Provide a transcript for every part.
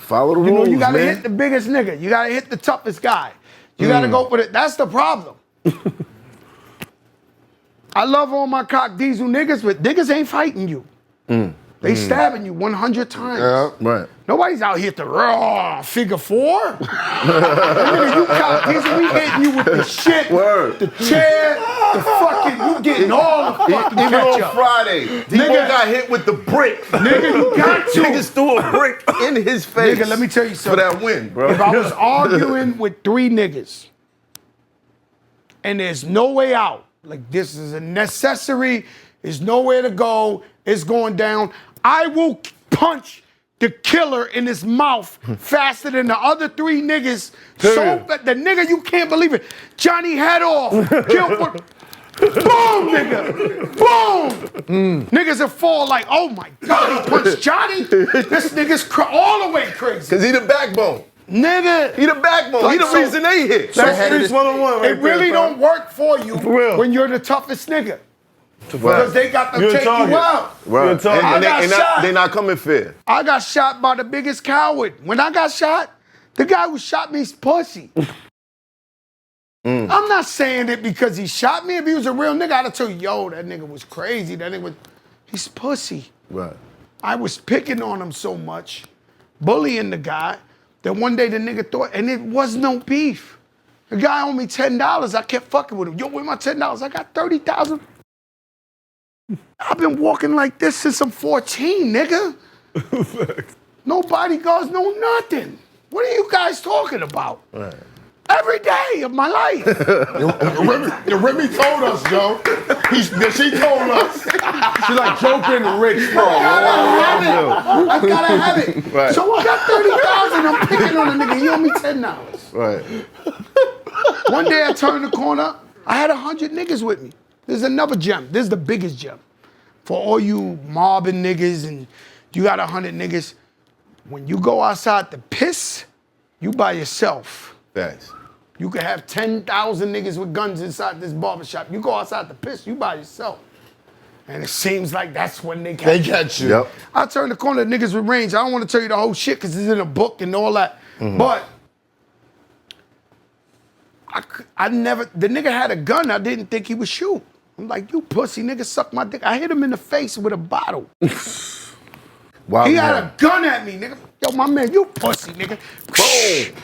Follow the rules, You know, you gotta man. hit the biggest nigga. You gotta hit the toughest guy. You gotta go for it. That's the problem. I love all my cock diesel niggas, but niggas ain't fighting you. They stabbing you 100 times. Yeah, right. Nobody's out here to raw figure 4. Nigga, you cock diesel, we hitting you with the shit, the chair, the fucking, you getting all the fucking Even ketchup. on Friday, Debo got hit with the brick. Nigga, you got to. Niggas threw a brick in his face. Nigga, let me tell you something. For that win, bro. If I was arguing with 3 niggas and there's no way out, like this is a necessary, there's nowhere to go, it's going down, I will punch the killer in his mouth faster than the other 3 niggas. So that the nigga, you can't believe it. Johnny head off, kill for, boom, nigga, boom. Niggas will fall like, oh my God, he punched Johnny? This nigga's all the way crazy. Cause he the backbone. Nigga. He the backbone. Like, he the reason they hit. That's one-on-one right It really there, don't work for you when you're the toughest nigga. Because they got to take you out. Right. They not coming fair. I got shot by the biggest coward. When I got shot, the guy who shot me's pussy. I'm not saying it because he shot me. If he was a real nigga, I'd have told you, yo, that nigga was crazy. That nigga was, he's pussy. Right. I was picking on him so much, bullying the guy, that one day the nigga thought, and it was no beef. The guy owed me $10. I kept fucking with him. Yo, where my $10? I got 30,000. I've been walking like this since I'm 14, nigga. No bodyguards, no nothing. What are you guys talking about? Right. Every day of my life. Remy told us, Joe. She told us. She's like joking, rich, bro. I gotta have it. Right. So I got 30,000. I'm picking on a nigga. He owe me $10. Right. One day I turned the corner. I had 100 niggas with me. This is another gem. This is the biggest gem. For all you mobbing niggas and you got 100 niggas, when you go outside to piss, you by yourself. Thanks. You can have 10,000 niggas with guns inside this barbershop. You go outside to piss, you by yourself. And it seems like that's when they catch you. Yep. I turned the corner, niggas with range. I don't want to tell you the whole shit because it's in a book and all that. But I never, the nigga had a gun, I didn't think he would shoot. I'm like, you pussy nigga, suck my dick. I hit him in the face with a bottle. Wow. He had a gun at me, nigga. Yo, my man, you pussy nigga. Boom.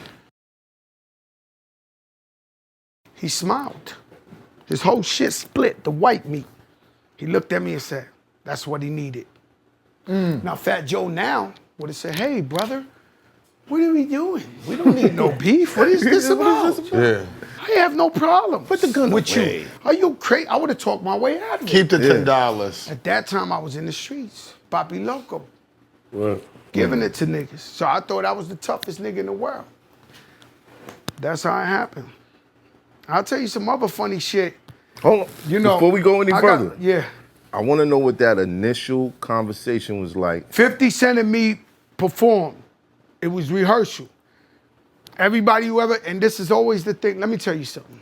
He smiled. His whole shit split, the white meat. He looked at me and said, that's what he needed. Now, Fat Joe now would have said, hey, brother, what are we doing? We don't need no beef. What is this about? Yeah. I have no problem. Put the gun with away. you. Are you crazy? I would have talked my way out of it. Keep the $10. At that time, I was in the streets, Papi Loco, Right. giving it to niggas. So I thought I was the toughest nigga in the world. That's how it happened. I'll tell you some other funny shit. Hold on. You know, Before we go any further, yeah. I want to know what that initial conversation was like. 50 Cent and me performed. It was rehearsal. Everybody who ever, and this is always the thing, let me tell you something.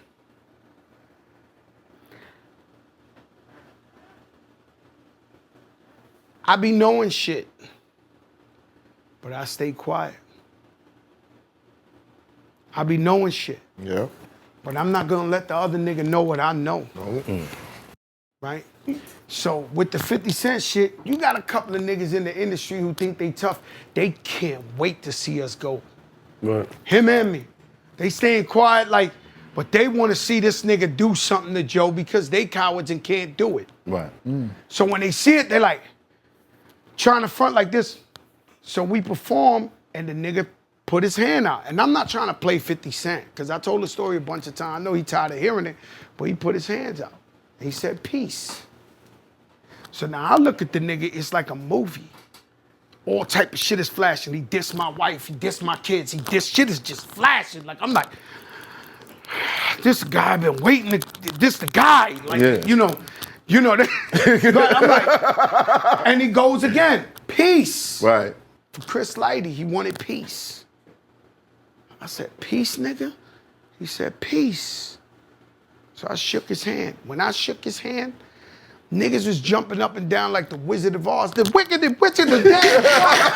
I be knowing shit, but I stay quiet. I be knowing shit, Yeah. but I'm not gonna let the other nigga know what I know. Right? So with the 50 Cent shit, you got a couple of niggas in the industry who think they tough. They can't wait to see us go. Right. Him and me. They staying quiet like, but they want to see this nigga do something to Joe because they cowards and can't do it. Right. So when they see it, they're like, trying to front like this. So we perform and the nigga put his hand out. And I'm not trying to play 50 Cent because I told the story a bunch of times. I know he tired of hearing it, but he put his hands out. He said, peace. So now I look at the nigga, it's like a movie. All type of shit is flashing. He dissed my wife, he dissed my kids, shit is just flashing. Like, I'm like, this guy been waiting to, this the guy. Like, you know, but I'm like, and he goes again, peace. Right. For Chris Lighty, he wanted peace. I said, peace, nigga? He said, peace. So I shook his hand. When I shook his hand, niggas was jumping up and down like the Wizard of Oz. The wicked witch of the dead.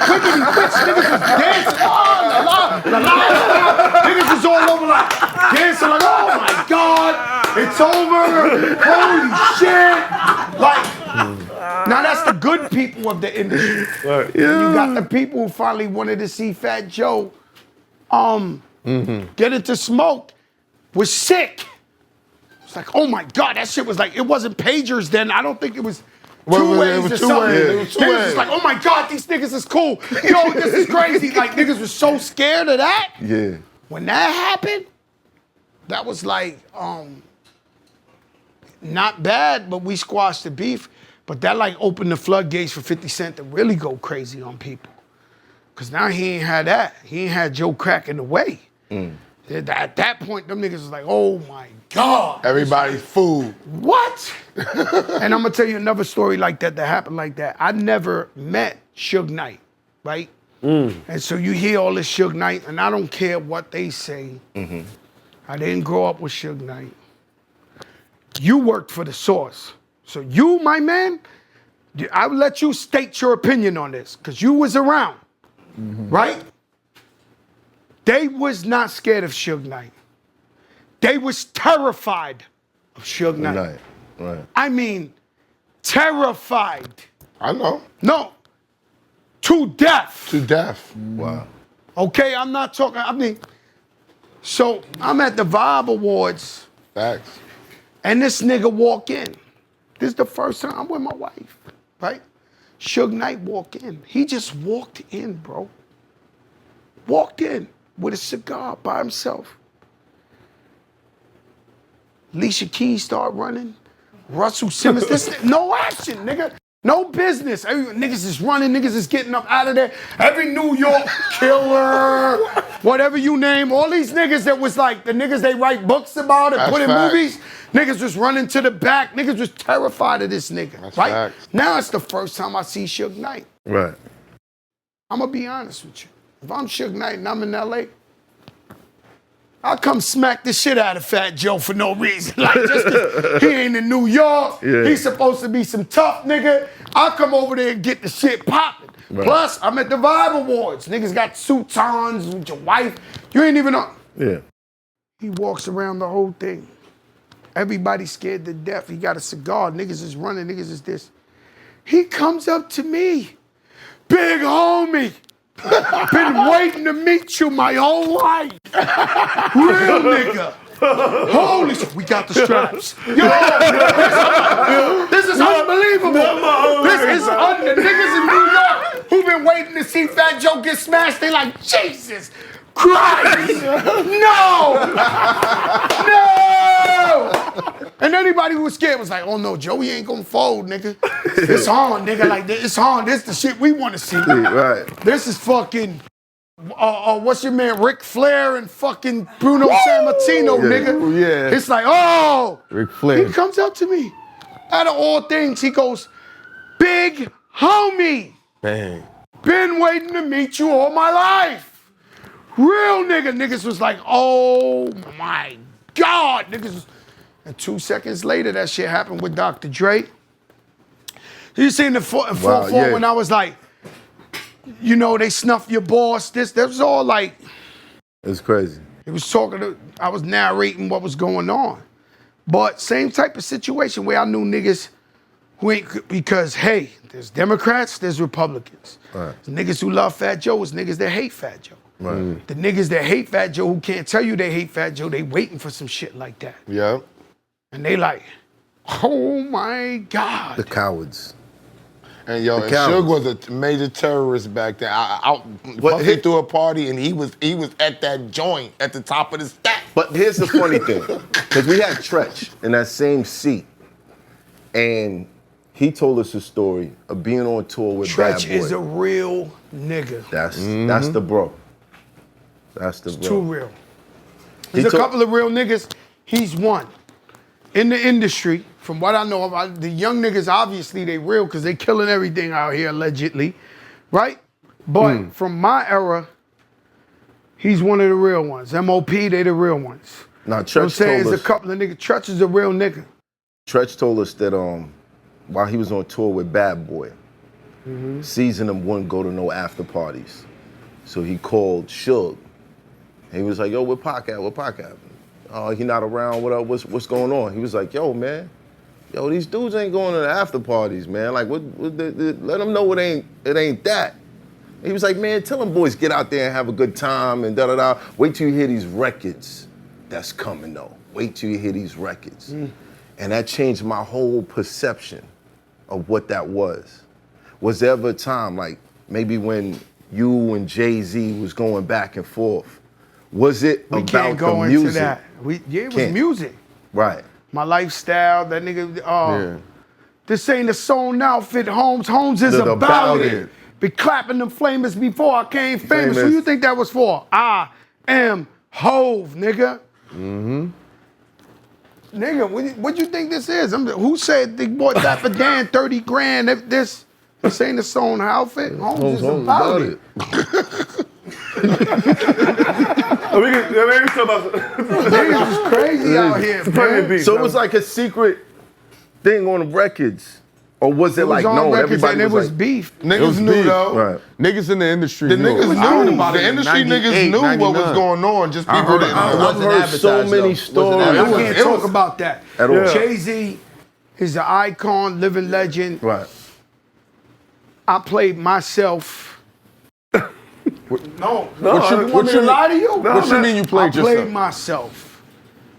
Wicked witch niggas was dancing. Niggas is all over like dancing like, oh my God, it's over. Holy shit. Like, now that's the good people of the industry. Right. You got the people who finally wanted to see Fat Joe get into smoke, was sick. It's like, oh my God, that shit was like, it wasn't pagers then. I don't think it was two ways or something. It was two Niggas ways. was like, oh my God, these niggas is cool. Yo, this is crazy. Like, niggas was so scared of that. Yeah. When that happened, that was like, not bad, but we squashed the beef. But that like opened the floodgates for 50 Cent to really go crazy on people. Cause now he ain't had that. He ain't had Joe Crack in the way. At that point, them niggas was like, oh my God. Everybody's food. What? And I'm gonna tell you another story like that happened like that. I never met Suge Knight, right? And so you hear all this Suge Knight, and I don't care what they say. I didn't grow up with Suge Knight. You worked for the source. So you, my man, I will let you state your opinion on this, because you was around, right? They was not scared of Suge Knight. They was terrified of Suge Knight. Right. I mean, terrified. I know. No, to death. To death. Wow. Okay, I'm not talking, I mean, so I'm at the Vibe Awards, Facts. and this nigga walk in. This is the first time I'm with my wife, right? Suge Knight walk in. He just walked in, bro. Walked in with a cigar by himself. Alicia Keys start running. Russell Simmons, no action, nigga. No business. Niggas is running, niggas is getting up out of there. Every New York killer, whatever you name, all these niggas that was like the niggas they write books about and put in movies, niggas was running to the back. Niggas was terrified of this nigga, right? Facts. Now it's the first time I see Suge Knight. Right. I'm gonna be honest with you. If I'm Suge Knight and I'm in LA, I'll come smack the shit out of Fat Joe for no reason. Like, just 'cause he ain't in New York, he's supposed to be some tough nigga. I'll come over there and get the shit popping. Right. Plus, I'm at the Vibe Awards. Niggas got suits on with your wife. You ain't even on. Yeah. He walks around the whole thing. Everybody's scared to death. He got a cigar. Niggas is running. Niggas is this. He comes up to me. Big homie. Been waiting to meet you my whole life. Real nigga. Holy shit, we got the straps. Yo, this is unbelievable. This is the niggas in New York who been waiting to see Fat Joe get smashed. They like, Jesus Christ. No. And anybody who was scared was like, oh no, Joey ain't gonna fold, nigga. It's on, nigga. Like, it's on. This the shit we want to see. Right. This is fucking, what's your man, Ric Flair and fucking Bruno Sammartino, nigga. Yeah. It's like, oh. Ric Flair. He comes up to me. Out of all things, he goes, big homie. Bang. Been waiting to meet you all my life. Real nigga. Niggas was like, oh my God. Niggas was, and 2 seconds later, that shit happened with Dr. Dre. You seen the 4-4 when I was like, you know, they snuffed your boss. That was all like. It's crazy. It was I was narrating what was going on. But same type of situation where I knew niggas who ain't, because hey, there's Democrats, there's Republicans. Right. The niggas who love Fat Joe is niggas that hate Fat Joe. Right. The niggas that hate Fat Joe who can't tell you they hate Fat Joe, they waiting for some shit like that. Yeah. And they like, oh my God. The cowards. And yo, and cowards. Suge was a major terrorist back then. But Puffy threw a party and he was at that joint at the top of the stack. But here's the funny thing, because we had Tretch in that same seat, and he told us a story of being on tour with Bad Tretch Boy. is a real nigga. That's the bro. That's the bro. Too real. There's a couple of real niggas. He's one. In the industry, from what I know about the young niggas, obviously they real because they killing everything out here allegedly, right? But from my era, he's one of the real ones. MOP, they the real ones. Now, I'm Tretch saying told there's us. a couple of niggas. Tretch is a real nigga. Tretch told us that while he was on tour with Bad Boy, season him wouldn't go to no after parties, so he called Suge And he was like, yo, where Pac at? Where Pac at? Oh, he not around, what up? What's going on? He was like, yo, man, yo, these dudes ain't going to the after parties, man. Like, let them know it ain't that. He was like, man, tell them boys get out there and have a good time and da-da-da. Wait till you hear these records that's coming, though. Wait till you hear these records. And that changed my whole perception of what that was. Was there ever a time, like, maybe when you and Jay-Z was going back and forth, was it We about can't go the music? into that. It was music. Right. My lifestyle, that nigga, this ain't a sewn outfit, Holmes. Holmes is about it. Be clapping them flamers before I came famous. Who you think that was for? I am Hove, nigga. Nigga, what you think this is? Who said they bought that for Dan 30 grand? This ain't a sewn outfit. Holmes is about it. Niggas is crazy out here, man. So it was like a secret thing on the records? Or was it like, no, everybody and was it was like, beef. Niggas knew though. Right. Niggas in the industry The knew. niggas knew. The industry niggas knew what was going on. Just people didn't know. I've heard so many stories. I can't talk about that. At all. Jay-Z is an icon, living legend. Right. I played myself. No. What You want me to lie to you? What you mean you played yourself? I played myself.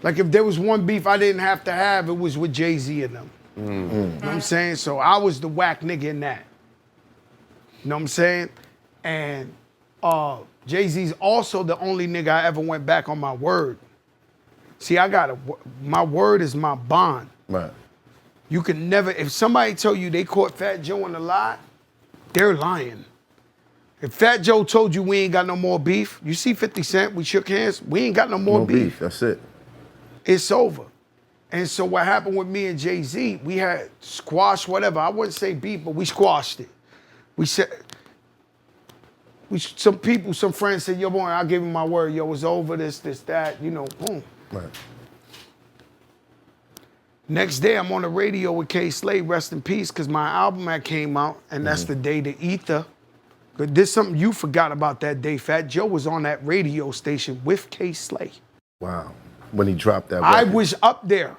Like if there was one beef I didn't have to have, it was with Jay-Z and them. You know what I'm saying? So I was the whack nigga in that. You know what I'm saying? And Jay-Z's also the only nigga I ever went back on my word. See, my word is my bond. Right. You can never, if somebody tell you they caught Fat Joe in a lie, they're lying. If Fat Joe told you we ain't got no more beef, you see 50 Cent, we shook hands, we ain't got no more beef. That's it. It's over. And so what happened with me and Jay-Z, we had squashed whatever. I wouldn't say beef, but we squashed it. We said, some friends said, yo, boy, I gave him my word. Yo, it's over, this, that, you know, boom. Right. Next day, I'm on the radio with K. Slay, rest in peace, because my album had came out, and that's the day the Ether. But there's something you forgot about that day. Fat Joe was on that radio station with K. Slay. Wow. When he dropped that I record. was up there.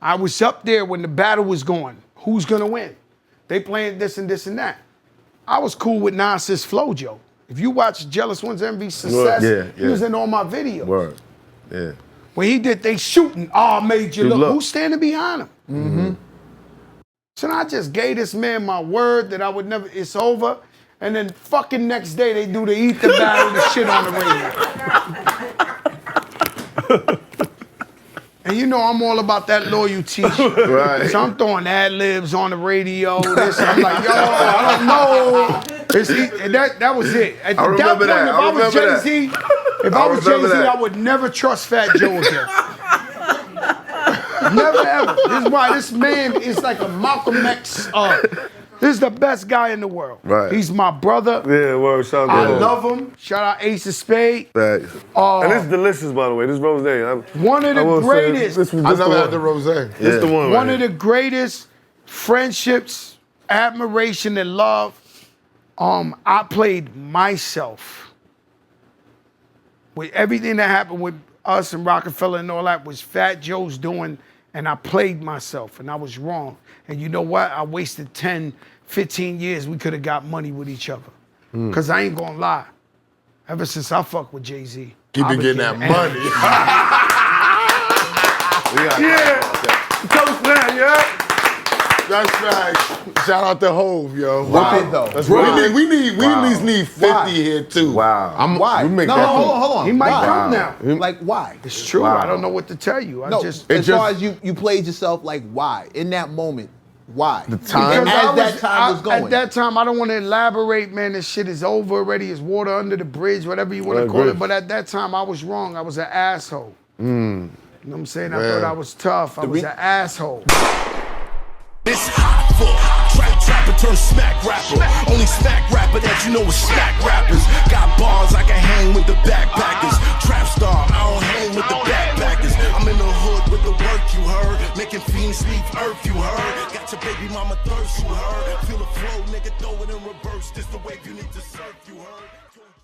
I was up there when the battle was going. Who's gonna win? They playing this and this and that. I was cool with Nas's Flow Joe. If you watch Jealous One's Envy Success, he was in all my videos. Word. Yeah. When he did they shooting, made you look. Who's standing behind him? So I just gave this man my word that I would never, it's over. And then fucking next day they do the Ether battle, the shit on the radio. And you know I'm all about that loyalty. Right. So I'm throwing ad-libs on the radio. I'm like, yo, I don't know. That was it. At I remember that. If I was Jay-Z, I would never trust Fat Joe again. Never ever. This is why this man is like a Malcolm X. This is the best guy in the world. Right. He's my brother. Yeah, well, shout I out. love him. Shout out Ace of Spade. Right. And it's delicious, by the way. This rosé. One of the greatest. This was I just never the had the one. rosé. This the one. One right of the greatest friendships, admiration, and love. I played myself. With everything that happened with us and Rockefeller and all that was Fat Joe's doing, and I played myself, and I was wrong. And you know what? I wasted 10, 15 years. We could have got money with each other. Because I ain't gonna lie. Ever since I fuck with Jay-Z. Keep it getting that money. Toast that, yeah. That's right. Shout out to Hove, yo. Wow. Though. That's right. We at least need 50 here too. Wow. Why? We make no, that hold on. He might Why? come now. Like, why? It's true. Wow. I don't know what to tell you. No, Just as far as you played yourself, like, why? In that moment, why? The time. Because as that time was going. At that time, I don't want to elaborate, man. This shit is over already. It's water under the bridge, whatever you want to call it. But at that time, I was wrong. I was an asshole. You know what I'm saying? I thought I was tough. I was an asshole. It's hot for trapper turn smack rapper. Only smack rapper that you know is smack rappers. Got bars I can hang with the backpackers. Trap star, I don't hang with the backpackers. I'm in the hood with the work you heard. Making fiends leave earth you heard. Got your baby mama thirst you heard. Feel the flow, nigga, throw it in reverse. This the wave you need to surf you heard.